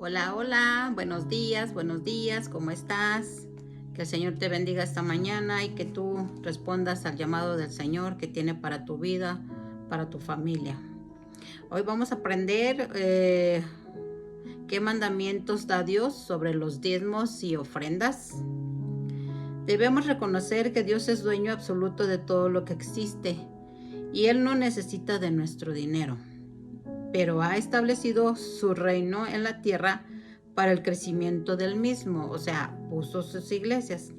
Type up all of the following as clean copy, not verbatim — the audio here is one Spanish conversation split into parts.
Hola, hola, buenos días, ¿cómo estás? Que el Señor te bendiga esta mañana y que tú respondas al llamado del Señor que tiene para tu vida, para tu familia. Hoy vamos a aprender qué mandamientos da Dios sobre los diezmos y ofrendas. Debemos reconocer que Dios es dueño absoluto de todo lo que existe y Él no necesita de nuestro dinero, pero ha establecido su reino en la tierra para el crecimiento del mismo, o sea, puso sus iglesias.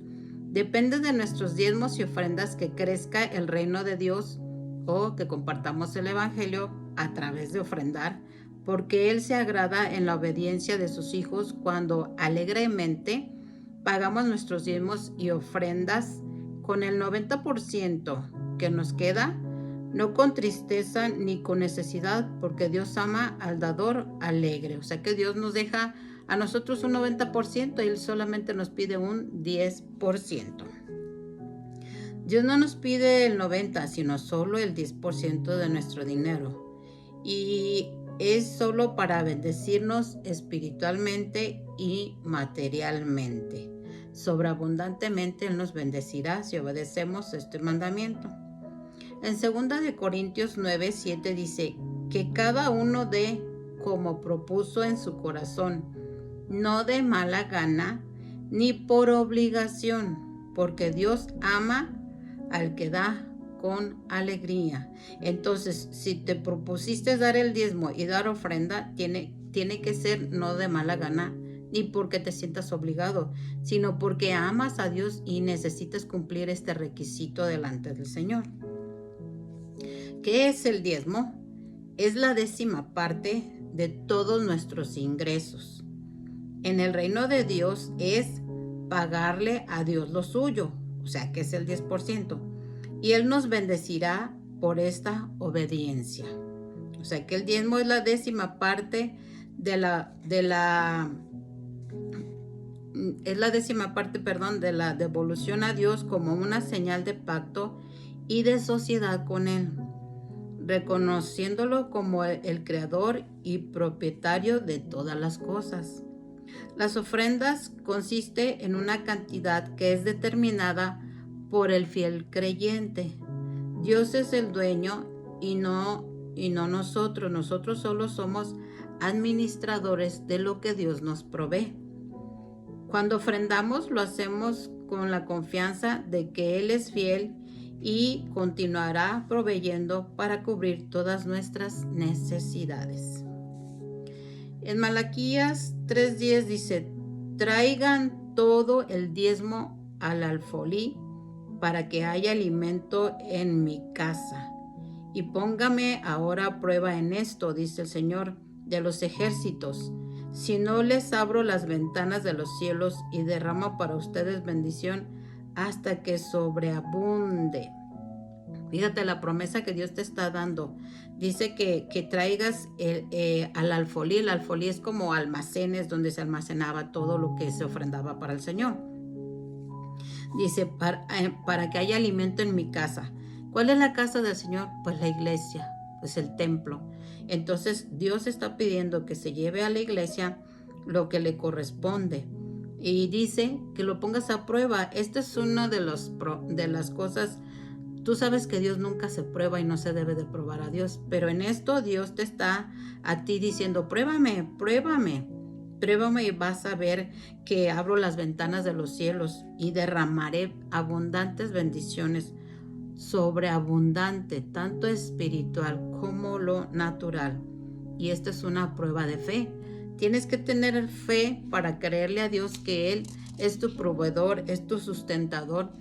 Depende de nuestros diezmos y ofrendas que crezca el reino de Dios o que compartamos el evangelio a través de ofrendar, porque Él se agrada en la obediencia de sus hijos cuando alegremente pagamos nuestros diezmos y ofrendas con el 90% que nos queda, no con tristeza ni con necesidad, porque Dios ama al dador alegre. O sea que Dios nos deja a nosotros un 90% y Él solamente nos pide un 10%. Dios no nos pide el 90%, sino solo el 10% de nuestro dinero. Y es solo para bendecirnos espiritualmente y materialmente. Sobreabundantemente Él nos bendecirá si obedecemos este mandamiento. En 2 Corintios 9:7 dice que cada uno dé como propuso en su corazón, no de mala gana ni por obligación, porque Dios ama al que da con alegría. Entonces, si te propusiste dar el diezmo y dar ofrenda, tiene que ser no de mala gana ni porque te sientas obligado, sino porque amas a Dios y necesitas cumplir este requisito delante del Señor. ¿Qué es el diezmo? Es la 10ª parte de todos nuestros ingresos. En el reino de Dios es pagarle a Dios lo suyo, o sea que es el 10%, y Él nos bendecirá por esta obediencia. O sea que el diezmo es la 10ª parte es la 10ª parte, de la devolución a Dios como una señal de pacto y de sociedad con Él, reconociéndolo como el creador y propietario de todas las cosas. Las ofrendas consiste en una cantidad que es determinada por el fiel creyente. Dios es el dueño y no nosotros. Nosotros solo somos administradores de lo que Dios nos provee. Cuando ofrendamos lo hacemos con la confianza de que Él es fiel y continuará proveyendo para cubrir todas nuestras necesidades. En Malaquías 3:10 dice: traigan todo el diezmo al alfolí para que haya alimento en mi casa. Y póngame ahora a prueba en esto, dice el Señor de los ejércitos, si no les abro las ventanas de los cielos y derramo para ustedes bendición hasta que sobreabunde. Fíjate la promesa que Dios te está dando. Dice que traigas al alfolí. El alfolí es como almacenes donde se almacenaba todo lo que se ofrendaba para el Señor. Dice, para que haya alimento en mi casa. ¿Cuál es la casa del Señor? Pues la iglesia, pues el templo. Entonces Dios está pidiendo que se lleve a la iglesia lo que le corresponde. Y dice que lo pongas a prueba. Esta es una de las cosas. Tú sabes que Dios nunca se prueba y no se debe de probar a Dios, pero en esto Dios te está a ti diciendo, pruébame y vas a ver que abro las ventanas de los cielos y derramaré abundantes bendiciones, sobreabundante, tanto espiritual como lo natural. Y esta es una prueba de fe. Tienes que tener fe para creerle a Dios que Él es tu proveedor, es tu sustentador,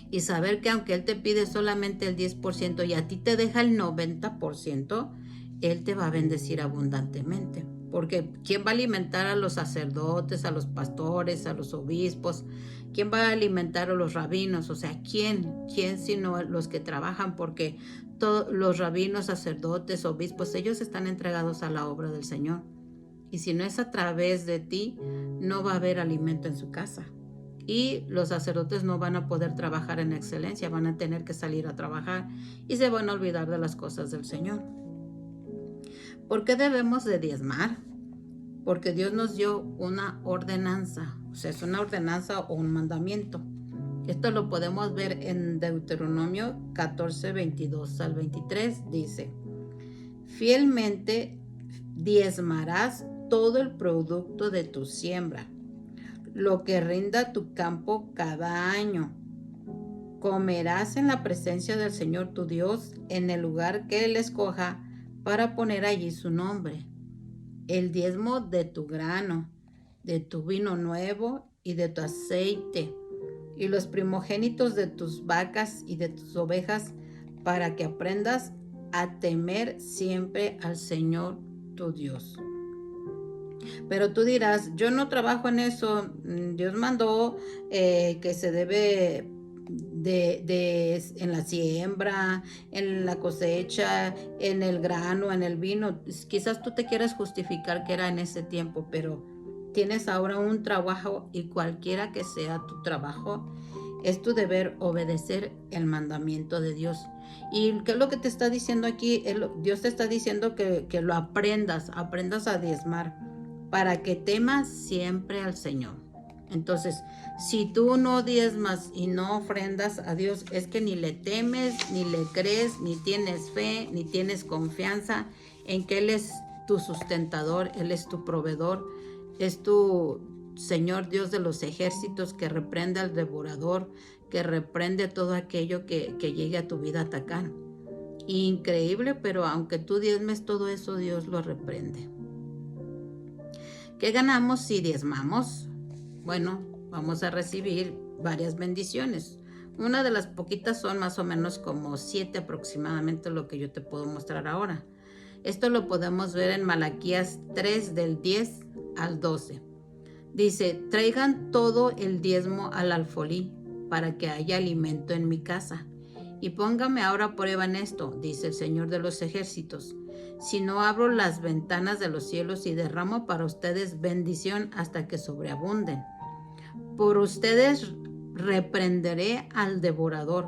y saber que aunque Él te pide solamente el 10% y a ti te deja el 90%, Él te va a bendecir abundantemente. Porque ¿quién va a alimentar a los sacerdotes, a los pastores, a los obispos? ¿Quién va a alimentar a los rabinos? O sea, ¿quién sino los que trabajan? Porque todos los rabinos, sacerdotes, obispos, ellos están entregados a la obra del Señor. Y si no es a través de ti, no va a haber alimento en su casa. Y los sacerdotes no van a poder trabajar en excelencia, van a tener que salir a trabajar y se van a olvidar de las cosas del Señor. ¿Por qué debemos de diezmar? porque Dios nos dio una ordenanza, o sea, es una ordenanza o un mandamiento. Esto lo podemos ver en Deuteronomio 14, 22 al 23. Dice: fielmente diezmarás todo el producto de tu siembra, lo que rinda tu campo cada año. Comerás en la presencia del Señor tu Dios en el lugar que Él escoja para poner allí su nombre. El diezmo de tu grano, de tu vino nuevo y de tu aceite, y los primogénitos de tus vacas y de tus ovejas, para que aprendas a temer siempre al Señor tu Dios. Pero tú dirás, yo no trabajo en eso. Dios mandó que se debe en la siembra, en la cosecha, en el grano, en el vino. Quizás tú te quieras justificar que era en ese tiempo, pero tienes ahora un trabajo, y cualquiera que sea tu trabajo, es tu deber obedecer el mandamiento de Dios. ¿Y qué es lo que te está diciendo aquí? Dios te está diciendo que lo aprendas a diezmar, para que temas siempre al Señor. Entonces, si tú no diezmas y no ofrendas a Dios, es que ni le temes, ni le crees, ni tienes fe, ni tienes confianza en que Él es tu sustentador, Él es tu proveedor, es tu Señor Dios de los ejércitos, que reprende al devorador, que reprende todo aquello que llegue a tu vida a atacar. Increíble, pero aunque tú diezmes todo eso, Dios lo reprende. ¿Qué ganamos si diezmamos? Bueno, vamos a recibir varias bendiciones. Una de las poquitas son más o menos como 7 aproximadamente, lo que yo te puedo mostrar ahora. Esto lo podemos ver en Malaquías 3 del 10 al 12. Dice: traigan todo el diezmo al alfolí, para que haya alimento en mi casa. Y póngame ahora a prueba en esto, dice el Señor de los ejércitos, si no abro las ventanas de los cielos y derramo para ustedes bendición hasta que sobreabunden. Por ustedes reprenderé al devorador,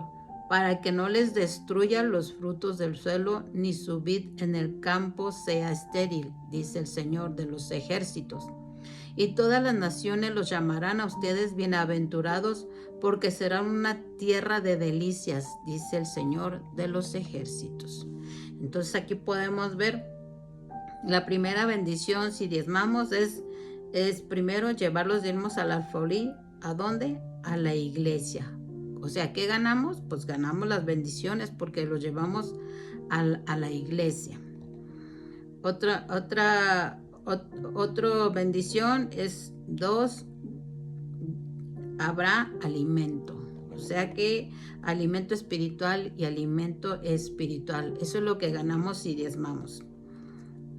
para que no les destruya los frutos del suelo, ni su vid en el campo sea estéril, dice el Señor de los ejércitos. Y todas las naciones los llamarán a ustedes bienaventurados, porque serán una tierra de delicias, dice el Señor de los ejércitos. Entonces aquí podemos ver la primera bendición si diezmamos es primero llevar los diezmos al alfolí. ¿A dónde? A la iglesia. O sea, ¿qué ganamos? Pues ganamos las bendiciones porque los llevamos a la iglesia. Otra bendición es 2, habrá alimento. O sea que alimento espiritual y alimento espiritual. Eso es lo que ganamos si diezmamos.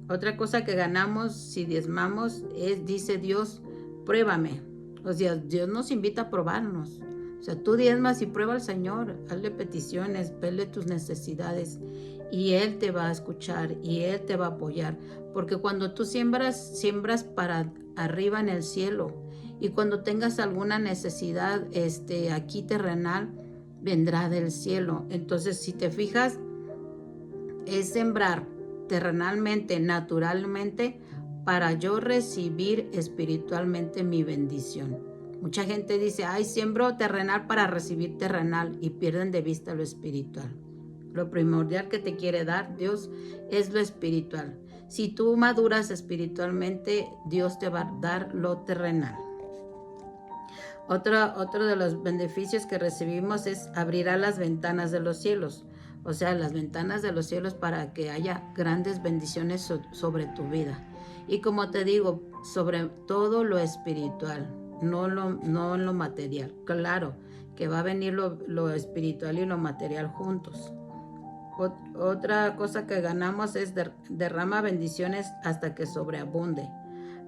Otra cosa que ganamos si diezmamos es, dice Dios, pruébame. O sea, Dios nos invita a probarnos. O sea, tú diezmas y prueba al Señor, hazle peticiones, vele tus necesidades, y Él te va a escuchar y Él te va a apoyar. Porque cuando tú siembras para arriba en el cielo, y cuando tengas alguna necesidad aquí terrenal, vendrá del cielo. Entonces, si te fijas, es sembrar terrenalmente, naturalmente, para yo recibir espiritualmente mi bendición. Mucha gente dice, ay, siembro terrenal para recibir terrenal, y pierden de vista lo espiritual. Lo primordial que te quiere dar Dios es lo espiritual. Si tú maduras espiritualmente, Dios te va a dar lo terrenal. Otro de los beneficios que recibimos es abrirá las ventanas de los cielos. O sea, las ventanas de los cielos, para que haya grandes bendiciones sobre tu vida. Y como te digo, sobre todo lo espiritual, no lo material. Claro que va a venir lo espiritual y lo material juntos. Otra cosa que ganamos es derrama bendiciones hasta que sobreabunde.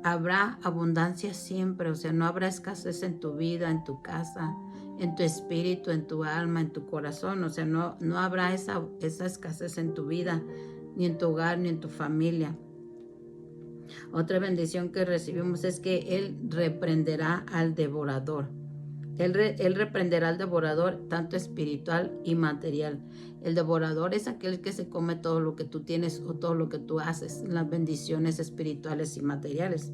Habrá abundancia siempre, o sea, no habrá escasez en tu vida, en tu casa, en tu espíritu, en tu alma, en tu corazón. O sea, no habrá esa escasez en tu vida, ni en tu hogar, ni en tu familia. Otra bendición que recibimos es que Él reprenderá al devorador. Él reprenderá al devorador, tanto espiritual y material. El devorador es aquel que se come todo lo que tú tienes o todo lo que tú haces, las bendiciones espirituales y materiales.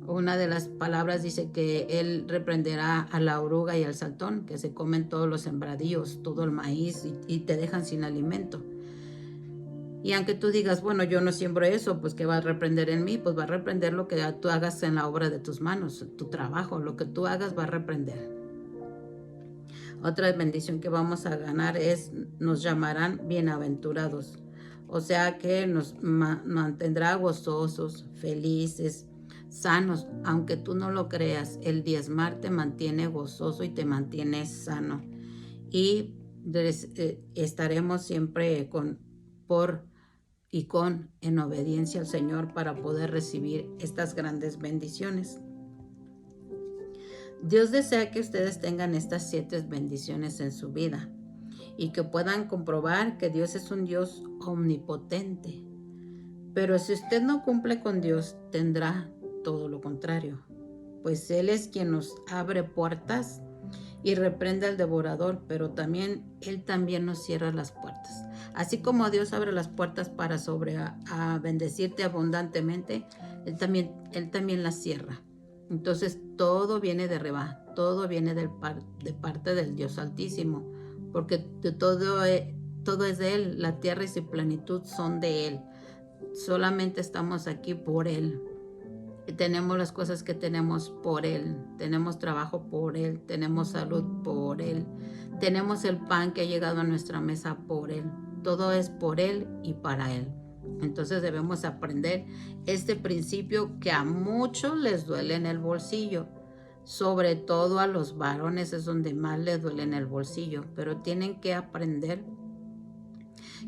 Una de las palabras dice que él reprenderá a la oruga y al saltón, que se comen todos los sembradíos, todo el maíz y te dejan sin alimento. Y aunque tú digas, bueno, yo no siembro eso, pues ¿qué va a reprender en mí? Pues va a reprender lo que tú hagas en la obra de tus manos, tu trabajo, lo que tú hagas va a reprender. Otra bendición que vamos a ganar es, nos llamarán bienaventurados. O sea que nos mantendrá gozosos, felices, sanos. Aunque tú no lo creas, el diezmar te mantiene gozoso y te mantiene sano. Y estaremos siempre en obediencia al Señor para poder recibir estas grandes bendiciones. Dios desea que ustedes tengan estas 7 bendiciones en su vida y que puedan comprobar que Dios es un Dios omnipotente. Pero si usted no cumple con Dios, tendrá todo lo contrario, pues Él es quien nos abre puertas y reprende al devorador, pero Él también nos cierra las puertas. Así como Dios abre las puertas para a bendecirte abundantemente, Él también las cierra. Entonces todo viene de arriba, todo viene de parte del Dios Altísimo, porque todo es de Él, la tierra y su plenitud son de Él. Solamente estamos aquí por Él. Tenemos las cosas que tenemos por Él, tenemos trabajo por Él, tenemos salud por Él, tenemos el pan que ha llegado a nuestra mesa por Él. Todo es por Él y para Él. Entonces debemos aprender este principio que a muchos les duele en el bolsillo, sobre todo a los varones es donde más les duele en el bolsillo, pero tienen que aprender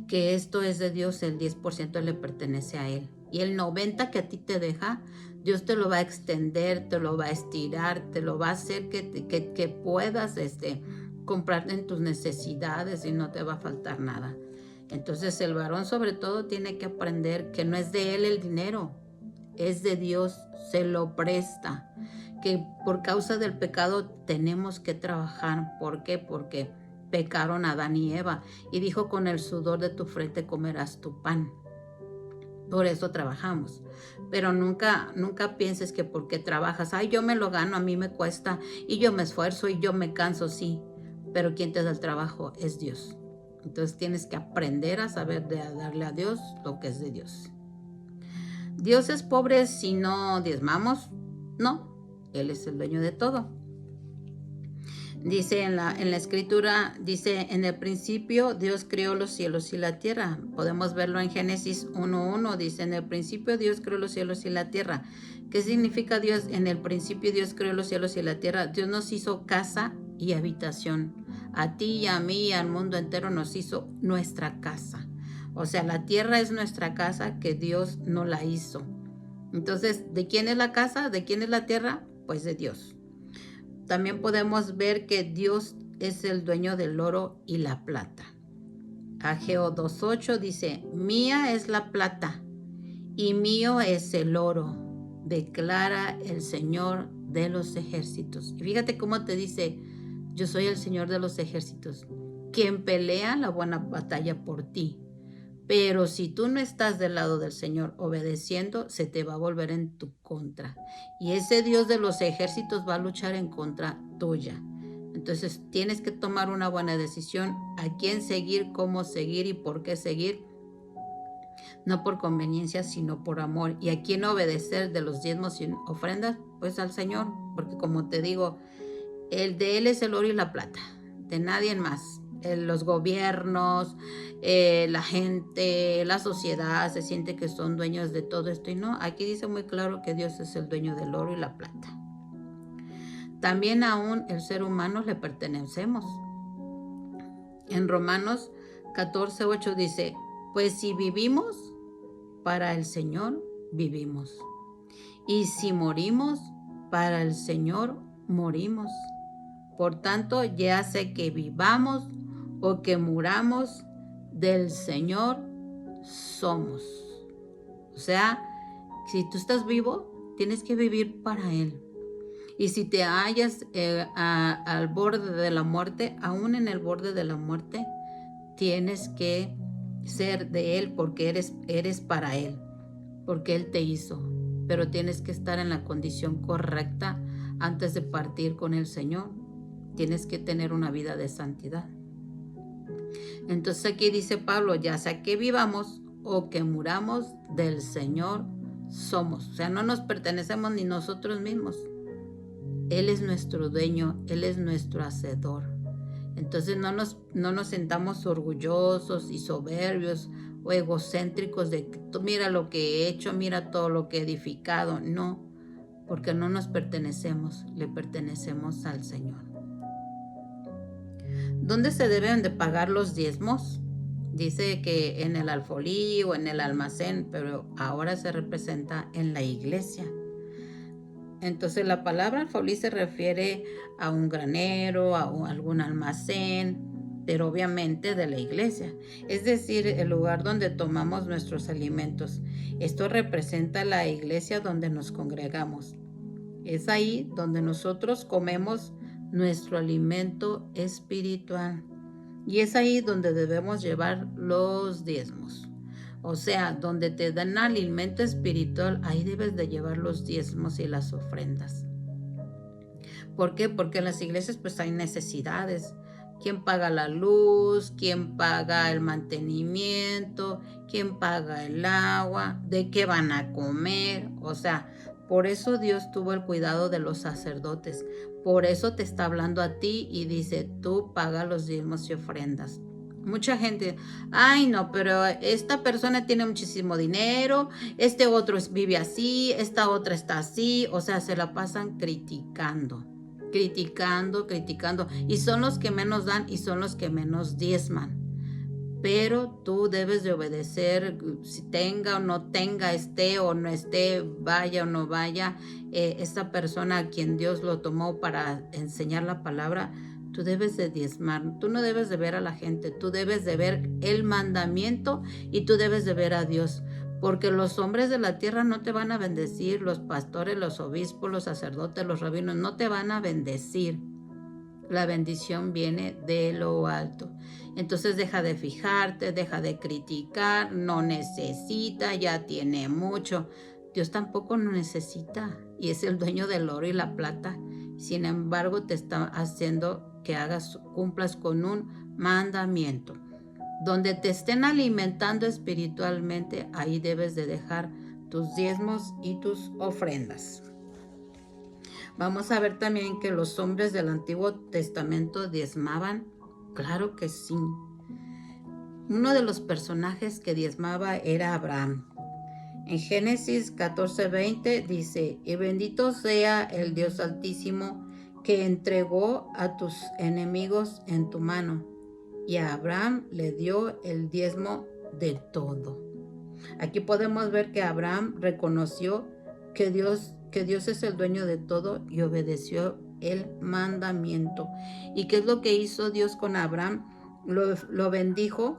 que esto es de Dios, el 10% le pertenece a Él. Y el 90% que a ti te deja, Dios te lo va a extender, te lo va a estirar, te lo va a hacer que puedas comprarte en tus necesidades y no te va a faltar nada. Entonces el varón sobre todo tiene que aprender que no es de él el dinero, es de Dios, se lo presta. Que por causa del pecado tenemos que trabajar. ¿Por qué? Porque pecaron Adán y Eva y dijo, con el sudor de tu frente comerás tu pan. Por eso trabajamos. Pero nunca pienses que porque trabajas, ay, yo me lo gano, a mí me cuesta y yo me esfuerzo y yo me canso, sí. Pero quien te da el trabajo es Dios. Entonces tienes que aprender a saber darle a Dios lo que es de Dios. ¿Dios es pobre si no diezmamos? No, Él es el dueño de todo. Dice en la escritura, dice, en el principio Dios creó los cielos y la tierra. Podemos verlo en Génesis 1:1, dice, en el principio Dios creó los cielos y la tierra. ¿Qué significa Dios? En el principio Dios creó los cielos y la tierra. Dios nos hizo casa y habitación. A ti y a mí y al mundo entero nos hizo nuestra casa. O sea, la tierra es nuestra casa que Dios no la hizo. Entonces, ¿de quién es la casa? ¿De quién es la tierra? Pues de Dios. También podemos ver que Dios es el dueño del oro y la plata. Ageo 2:8 dice, mía es la plata y mío es el oro, declara el Señor de los ejércitos. Y fíjate cómo te dice, yo soy el Señor de los ejércitos, quien pelea la buena batalla por ti. Pero si tú no estás del lado del Señor obedeciendo, se te va a volver en tu contra. Y ese Dios de los ejércitos va a luchar en contra tuya. Entonces tienes que tomar una buena decisión a quién seguir, cómo seguir y por qué seguir. No por conveniencia, sino por amor. Y a quién obedecer de los diezmos y ofrendas, pues al Señor. Porque como te digo, el de Él es el oro y la plata, de nadie más. Los gobiernos, la gente, la sociedad se siente que son dueños de todo esto y no, aquí dice muy claro que Dios es el dueño del oro y la plata. También aún el ser humano le pertenecemos. En Romanos 14:8 dice, pues si vivimos, para el Señor vivimos. Y si morimos, para el Señor morimos. Por tanto, ya sea que vivamos o que muramos, del Señor somos. O sea, si tú estás vivo, tienes que vivir para Él. Y si te hallas al borde de la muerte, aún en el borde de la muerte, tienes que ser de Él porque eres para Él, porque Él te hizo. Pero tienes que estar en la condición correcta antes de partir con el Señor. Tienes que tener una vida de santidad. Entonces aquí dice Pablo, ya sea que vivamos o que muramos, del Señor somos. O sea, no nos pertenecemos ni nosotros mismos. Él es nuestro dueño, Él es nuestro hacedor. Entonces no nos sentamos orgullosos y soberbios o egocéntricos de mira lo que he hecho, mira todo lo que he edificado. No, porque no nos pertenecemos, le pertenecemos al Señor. ¿Dónde se deben de pagar los diezmos? Dice que en el alfolí o en el almacén, pero ahora se representa en la iglesia. Entonces la palabra alfolí se refiere a un granero, a algún almacén, pero obviamente de la iglesia. Es decir, el lugar donde tomamos nuestros alimentos. Esto representa la iglesia donde nos congregamos. Es ahí donde nosotros comemos nuestro alimento espiritual. Y es ahí donde debemos llevar los diezmos. O sea, donde te dan alimento espiritual, ahí debes de llevar los diezmos y las ofrendas. ¿Por qué? Porque en las iglesias pues hay necesidades. ¿Quién paga la luz? ¿Quién paga el mantenimiento? ¿Quién paga el agua? ¿De qué van a comer? O sea, por eso Dios tuvo el cuidado de los sacerdotes. Por eso te está hablando a ti y dice, tú paga los diezmos y ofrendas. Mucha gente, ay no, pero esta persona tiene muchísimo dinero, este otro vive así, esta otra está así, o sea, se la pasan criticando, y son los que menos dan y son los que menos diezman. Pero tú debes de obedecer, si tenga o no tenga, esté o no esté, vaya o no vaya, esta persona a quien Dios lo tomó para enseñar la palabra. Tú debes de diezmar, tú no debes de ver a la gente, tú debes de ver el mandamiento y tú debes de ver a Dios. Porque los hombres de la tierra no te van a bendecir, los pastores, los obispos, los sacerdotes, los rabinos, no te van a bendecir. La bendición viene de lo alto. Entonces deja de fijarte, deja de criticar, no necesita, ya tiene mucho. Dios tampoco lo necesita y es el dueño del oro y la plata. Sin embargo, te está haciendo que cumplas con un mandamiento. Donde te estén alimentando espiritualmente, ahí debes de dejar tus diezmos y tus ofrendas. Vamos a ver también que los hombres del Antiguo Testamento diezmaban. Claro que sí. Uno de los personajes que diezmaba era Abraham. En Génesis 14:20 dice, y bendito sea el Dios Altísimo que entregó a tus enemigos en tu mano. Y a Abraham le dio el diezmo de todo. Aquí podemos ver que Abraham reconoció que Dios es el dueño de todo y obedeció el mandamiento. ¿Y qué es lo que hizo Dios con Abraham? Lo bendijo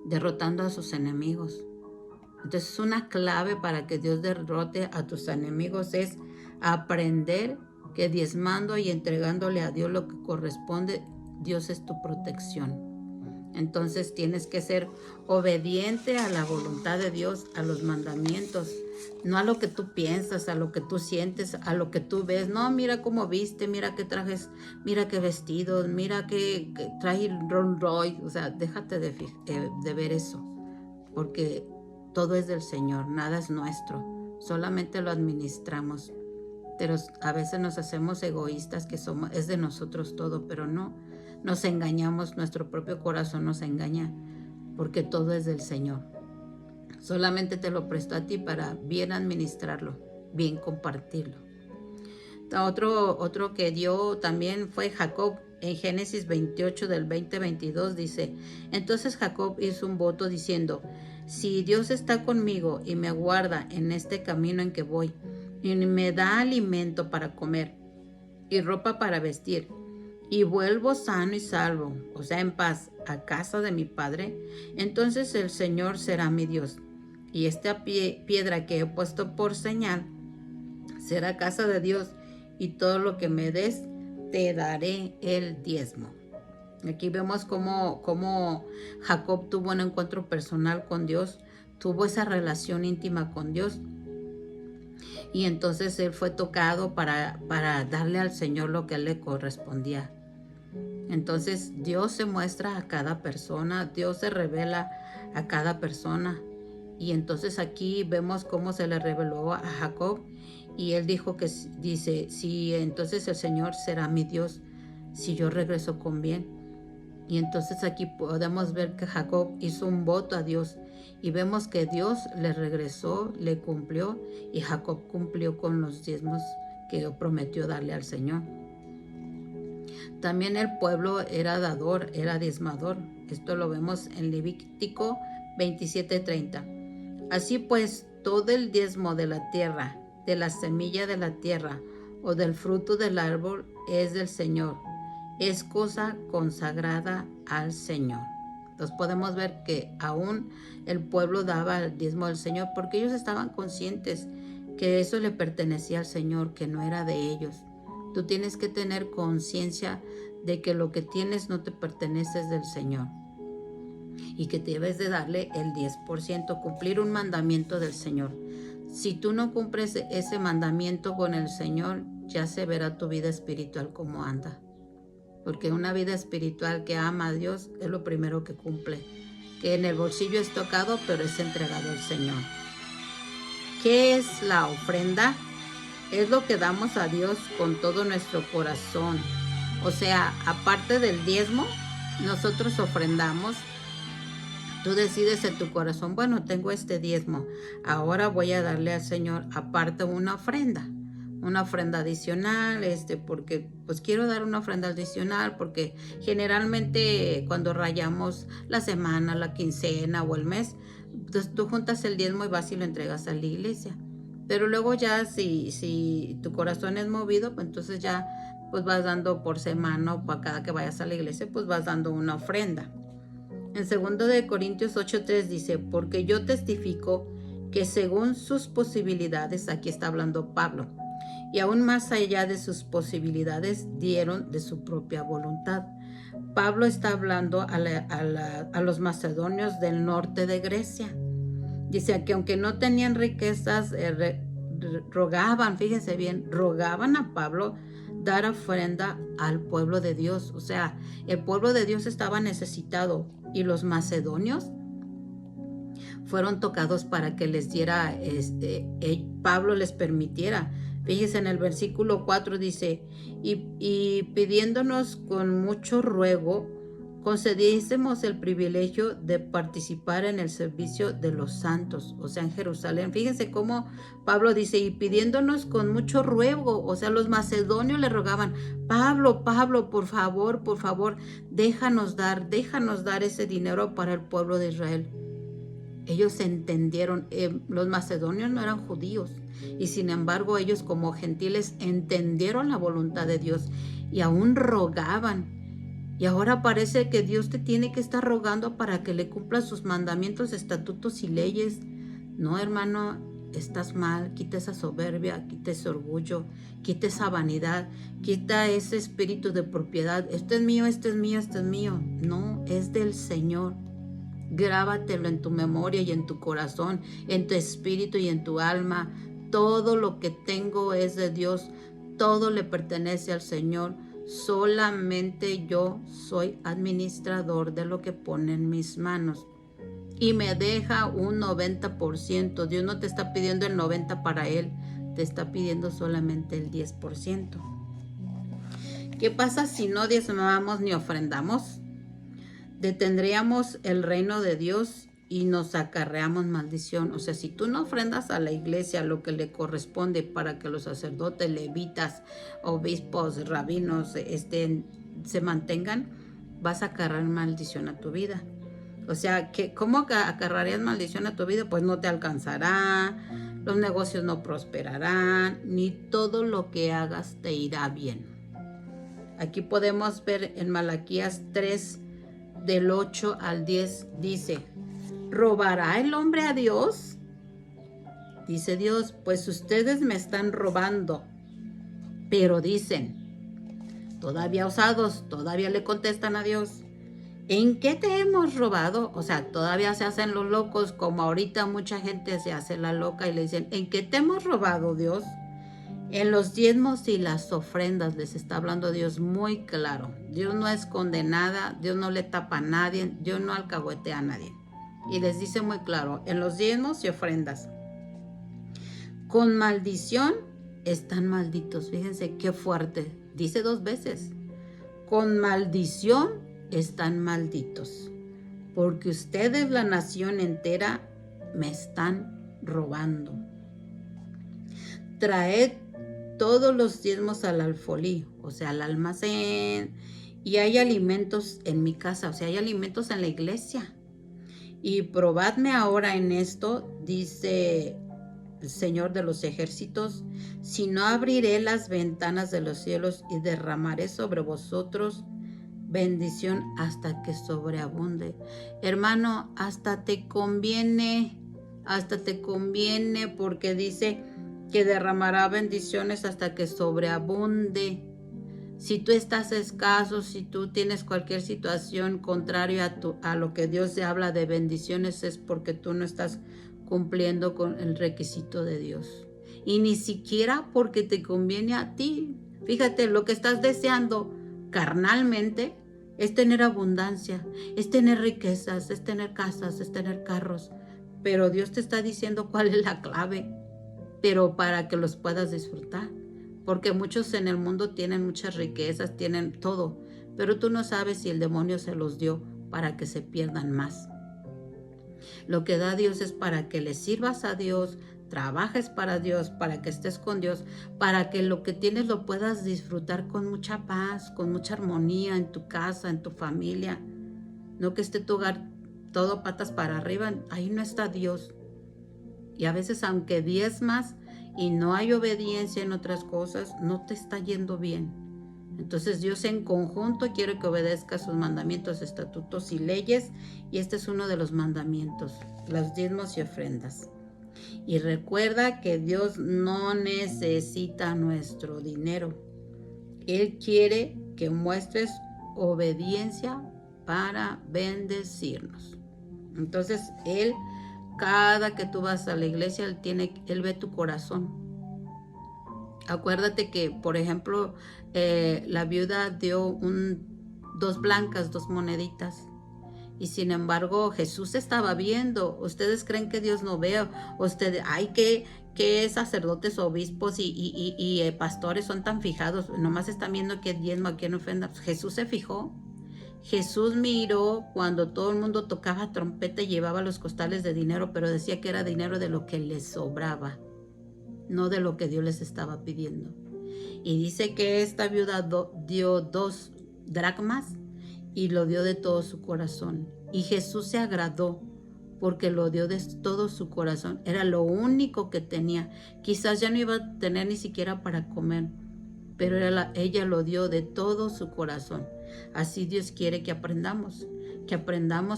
derrotando a sus enemigos. Entonces una clave para que Dios derrote a tus enemigos es aprender que diezmando y entregándole a Dios lo que corresponde, Dios es tu protección. Entonces tienes que ser obediente a la voluntad de Dios, a los mandamientos, no a lo que tú piensas, a lo que tú sientes, a lo que tú ves. No, mira cómo viste, mira qué trajes, mira qué vestidos, mira que trae Rolls Royce. O sea, déjate de ver eso, porque todo es del Señor, nada es nuestro, solamente lo administramos. Pero a veces nos hacemos egoístas, que es de nosotros todo, pero no. Nos engañamos, nuestro propio corazón nos engaña, porque todo es del Señor. Solamente te lo prestó a ti para bien administrarlo, bien compartirlo. Otro que dio también fue Jacob. En Génesis 28 del 20-22 dice, entonces Jacob hizo un voto diciendo, si Dios está conmigo y me guarda en este camino en que voy, y me da alimento para comer y ropa para vestir, y vuelvo sano y salvo, o sea, en paz, a casa de mi padre, entonces el Señor será mi Dios, y esta piedra que he puesto por señal será casa de Dios, y todo lo que me des, te daré el diezmo. Aquí vemos cómo Jacob tuvo un encuentro personal con Dios, tuvo esa relación íntima con Dios. Y entonces él fue tocado para darle al Señor lo que a él le correspondía. Entonces Dios se muestra a cada persona, Dios se revela a cada persona. Y entonces aquí vemos cómo se le reveló a Jacob. Y él dice, sí, entonces el Señor será mi Dios si yo regreso con bien. Y entonces aquí podemos ver que Jacob hizo un voto a Dios. Y vemos que Dios le regresó, le cumplió. Y Jacob cumplió con los diezmos que prometió darle al Señor. También el pueblo era dador, era diezmador. Esto lo vemos en Levítico 27:30. Así pues, todo el diezmo de la tierra, de la semilla de la tierra o del fruto del árbol es del Señor. Es cosa consagrada al Señor. Entonces podemos ver que aún el pueblo daba el diezmo del Señor porque ellos estaban conscientes que eso le pertenecía al Señor, que no era de ellos. Tú tienes que tener conciencia de que lo que tienes no te pertenece, es del Señor. Y que debes de darle el 10%, cumplir un mandamiento del Señor. Si tú no cumples ese mandamiento con el Señor, ya se verá tu vida espiritual cómo anda. Porque una vida espiritual que ama a Dios es lo primero que cumple. Que en el bolsillo es tocado, pero es entregado al Señor. ¿Qué es la ofrenda? Es lo que damos a Dios con todo nuestro corazón. O sea, aparte del diezmo, nosotros ofrendamos. Tú decides en tu corazón, bueno, tengo este diezmo, ahora voy a darle al Señor aparte una ofrenda adicional, porque pues quiero dar una ofrenda adicional, porque generalmente cuando rayamos la semana, la quincena o el mes, pues tú juntas el diezmo y vas y lo entregas a la iglesia. Pero luego ya si tu corazón es movido, pues entonces ya pues vas dando por semana o para cada que vayas a la iglesia, pues vas dando una ofrenda. En 2 de Corintios 8:3 dice, porque yo testifico que según sus posibilidades, aquí está hablando Pablo, y aún más allá de sus posibilidades, dieron de su propia voluntad. Pablo está hablando a los macedonios del norte de Grecia. Dice que aunque no tenían riquezas, rogaban, fíjense bien, rogaban a Pablo dar ofrenda al pueblo de Dios. O sea, el pueblo de Dios estaba necesitado y los macedonios fueron tocados para que les diera, Pablo les permitiera. Fíjense en el versículo 4 dice, y pidiéndonos con mucho ruego, concediésemos el privilegio de participar en el servicio de los santos, o sea, en Jerusalén. Fíjense cómo Pablo dice, y pidiéndonos con mucho ruego, o sea, los macedonios le rogaban, Pablo, por favor, déjanos dar ese dinero para el pueblo de Israel. Ellos entendieron, los macedonios no eran judíos, y sin embargo ellos como gentiles entendieron la voluntad de Dios y aún rogaban. Y ahora parece que Dios te tiene que estar rogando para que le cumpla sus mandamientos, estatutos y leyes. No, hermano, estás mal. Quita esa soberbia, quita ese orgullo, quita esa vanidad, quita ese espíritu de propiedad. Esto es mío, esto es mío, esto es mío. No, es del Señor. Grábatelo en tu memoria y en tu corazón, en tu espíritu y en tu alma. Todo lo que tengo es de Dios, todo le pertenece al Señor. Solamente yo soy administrador de lo que pone en mis manos. Y me deja un 90%. Dios no te está pidiendo el 90% para Él, te está pidiendo solamente el 10%. ¿Qué pasa si no diezmamos ni ofrendamos? Detendríamos el reino de Dios y nos acarreamos maldición. O sea, si tú no ofrendas a la iglesia lo que le corresponde para que los sacerdotes, levitas, obispos, rabinos se mantengan, vas a acarrear maldición a tu vida. O sea, ¿cómo acarrearías maldición a tu vida? Pues no te alcanzará, los negocios no prosperarán, ni todo lo que hagas te irá bien. Aquí podemos ver en Malaquías 3, del 8 al 10, dice, ¿robará el hombre a Dios? Dice Dios, pues ustedes me están robando. Pero dicen, todavía osados, todavía le contestan a Dios, ¿en qué te hemos robado? O sea, todavía se hacen los locos, como ahorita mucha gente se hace la loca y le dicen, ¿en qué te hemos robado, Dios? En los diezmos y las ofrendas les está hablando Dios muy claro. Dios no esconde nada, Dios no le tapa a nadie, Dios no alcahuetea a nadie. Y les dice muy claro, en los diezmos y ofrendas. Con maldición están malditos. Fíjense qué fuerte. Dice 2 veces. Con maldición están malditos. Porque ustedes, la nación entera, me están robando. Traed todos los diezmos al alfolí, o sea, al almacén, y hay alimentos en mi casa, o sea, hay alimentos en la iglesia. Y probadme ahora en esto, dice el Señor de los ejércitos, si no abriré las ventanas de los cielos y derramaré sobre vosotros bendición hasta que sobreabunde. Hermano, hasta te conviene porque dice que derramará bendiciones hasta que sobreabunde. Si tú estás escaso, si tú tienes cualquier situación contraria a lo que Dios te habla de bendiciones, es porque tú no estás cumpliendo con el requisito de Dios. Y ni siquiera porque te conviene a ti. Fíjate, lo que estás deseando carnalmente es tener abundancia, es tener riquezas, es tener casas, es tener carros. Pero Dios te está diciendo cuál es la clave, pero para que los puedas disfrutar. Porque muchos en el mundo tienen muchas riquezas, tienen todo, pero tú no sabes si el demonio se los dio para que se pierdan más. Lo que da Dios es para que le sirvas a Dios, trabajes para Dios, para que estés con Dios, para que lo que tienes lo puedas disfrutar con mucha paz, con mucha armonía en tu casa, en tu familia. No que esté tu hogar todo patas para arriba, ahí no está Dios. Y a veces aunque diezmas y no hay obediencia en otras cosas, no te está yendo bien. Entonces Dios en conjunto quiere que obedezcas sus mandamientos, estatutos y leyes, y este es uno de los mandamientos, los diezmos y ofrendas. Y recuerda que Dios no necesita nuestro dinero. Él quiere que muestres obediencia para bendecirnos. Entonces cada que tú vas a la iglesia, Él ve tu corazón. Acuérdate que, por ejemplo, la viuda dio 2 blancas, 2 moneditas. Y sin embargo, Jesús estaba viendo. ¿Ustedes creen que Dios no ve? Ustedes, ay, que sacerdotes, obispos y pastores son tan fijados. Nomás están viendo que diezmo, a quién ofrenda. Pues Jesús se fijó. Jesús miró cuando todo el mundo tocaba trompeta y llevaba los costales de dinero, pero decía que era dinero de lo que les sobraba, no de lo que Dios les estaba pidiendo. Y dice que esta viuda dio 2 dracmas y lo dio de todo su corazón. Y Jesús se agradó porque lo dio de todo su corazón. Era lo único que tenía. Quizás ya no iba a tener ni siquiera para comer, pero ella lo dio de todo su corazón. Así Dios quiere que aprendamos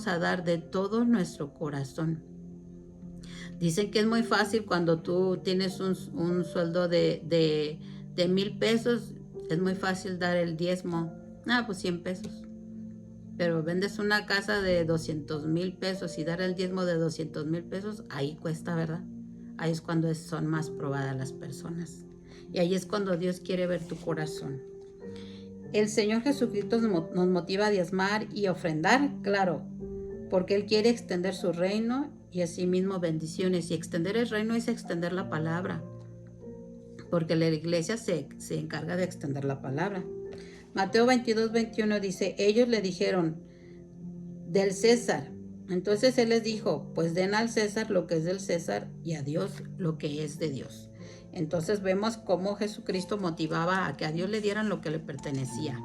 a dar de todo nuestro corazón. Dicen que es muy fácil cuando tú tienes un sueldo de 1,000 pesos, es muy fácil dar el diezmo. Pues 100 pesos. Pero vendes una casa de 200,000 pesos y dar el diezmo de 200,000 pesos, ahí cuesta, ¿verdad? Ahí es cuando son más probadas las personas. Y ahí es cuando Dios quiere ver tu corazón. El Señor Jesucristo nos motiva a diezmar y ofrendar, claro, porque Él quiere extender su reino y asimismo bendiciones. Y extender el reino es extender la palabra, porque la iglesia se encarga de extender la palabra. Mateo 22:21 dice, ellos le dijeron, del César. Entonces Él les dijo, pues den al César lo que es del César y a Dios lo que es de Dios. Entonces vemos cómo Jesucristo motivaba a que a Dios le dieran lo que le pertenecía.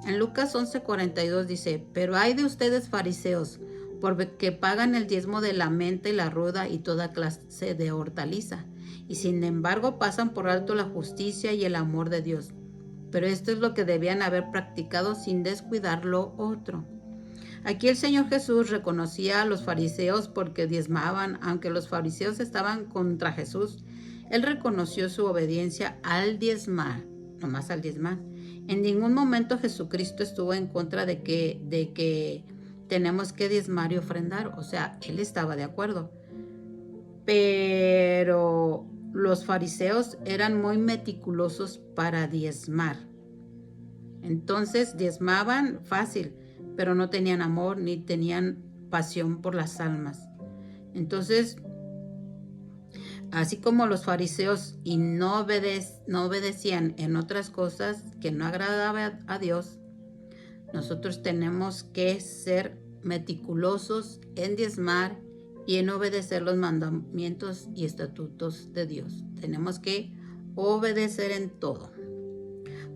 En Lucas 11:42 dice, pero hay de ustedes fariseos, porque pagan el diezmo de la menta y la ruda y toda clase de hortaliza, y sin embargo pasan por alto la justicia y el amor de Dios. Pero esto es lo que debían haber practicado sin descuidar lo otro. Aquí el Señor Jesús reconocía a los fariseos porque diezmaban, aunque los fariseos estaban contra Jesús. Él reconoció su obediencia al diezmar. nomás al diezmar. En ningún momento Jesucristo estuvo en contra de que tenemos que diezmar y ofrendar. O sea, Él estaba de acuerdo. Pero los fariseos eran muy meticulosos para diezmar. Entonces diezmaban fácil, pero no tenían amor ni tenían pasión por las almas. Entonces, así como los fariseos y no obedecían en otras cosas que no agradaban a Dios, nosotros tenemos que ser meticulosos en diezmar y en obedecer los mandamientos y estatutos de Dios. Tenemos que obedecer en todo.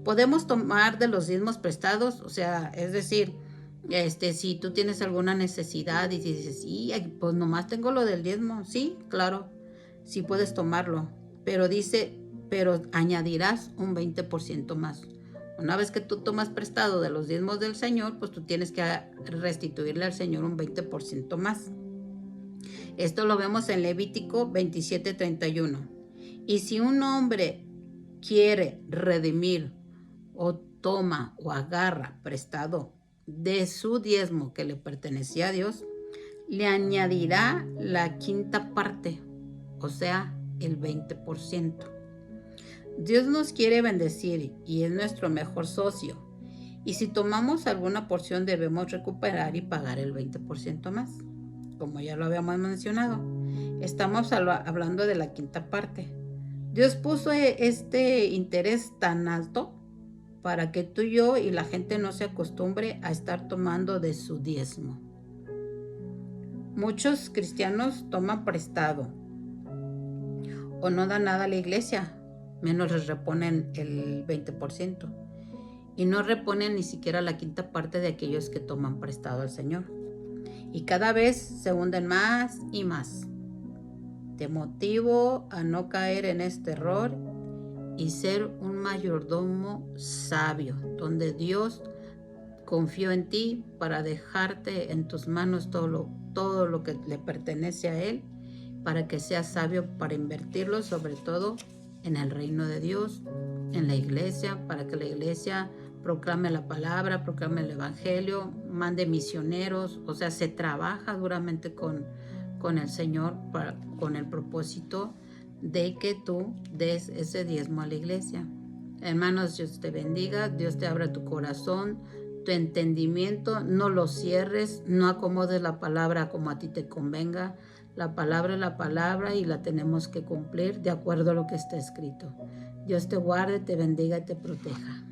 Podemos tomar de los diezmos prestados, o sea, es decir, si tú tienes alguna necesidad y dices, sí, pues nomás tengo lo del diezmo, sí, claro, sí puedes tomarlo, pero pero añadirás un 20% más. Una vez que tú tomas prestado de los diezmos del Señor, pues tú tienes que restituirle al Señor un 20% más. Esto lo vemos en Levítico 27:31. Y si un hombre quiere redimir o toma o agarra prestado de su diezmo que le pertenecía a Dios, le añadirá la quinta parte, o sea, el 20%. Dios nos quiere bendecir y es nuestro mejor socio. Y si tomamos alguna porción debemos recuperar y pagar el 20% más, como ya lo habíamos mencionado. Estamos hablando de la quinta parte. Dios puso este interés tan alto para que tú y yo y la gente no se acostumbre a estar tomando de su diezmo. Muchos cristianos toman prestado o no dan nada a la iglesia, menos les reponen el 20%. Y no reponen ni siquiera la quinta parte de aquellos que toman prestado al Señor. Y cada vez se hunden más y más. Te motivo a no caer en este error y ser un mayordomo sabio, donde Dios confió en ti para dejarte en tus manos todo lo que le pertenece a Él, para que seas sabio para invertirlo sobre todo en el reino de Dios, en la iglesia, para que la iglesia proclame la palabra, proclame el evangelio, mande misioneros. O sea, se trabaja duramente con el Señor con el propósito de que tú des ese diezmo a la iglesia. Hermanos, Dios te bendiga, Dios te abra tu corazón, tu entendimiento, no lo cierres, no acomodes la palabra como a ti te convenga. La palabra es la palabra y la tenemos que cumplir de acuerdo a lo que está escrito. Dios te guarde, te bendiga y te proteja.